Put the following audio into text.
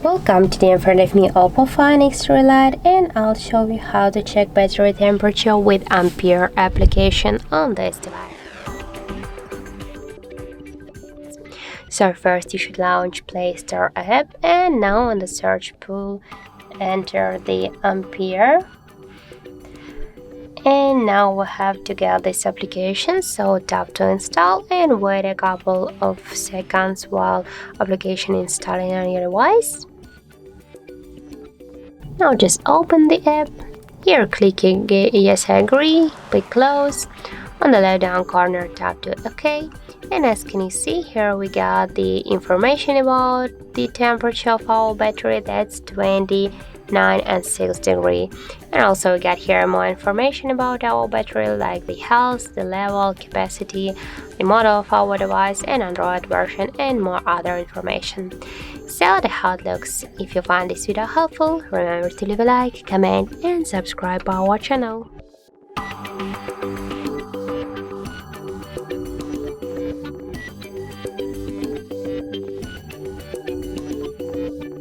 Welcome, today in front of me OPPO Find X3 Lite, and I'll show you how to check battery temperature with Ampere application on this device. So first you should launch Play Store app, and now on the search pool enter the Ampere. And now we have to get this application, so tap to install and wait a couple of seconds while application installing on your device. Now just open the app. Here clicking yes I agree, click close. On the left down corner tap to OK, and as can you see here we got the information about the temperature of our battery, that's 29 and 6 degree. And also we got here more information about our battery like the health, the level, capacity, the model of our device and Android version, and more other information. So that's how it looks. If you find this video helpful, remember to leave a like, comment and subscribe our channel.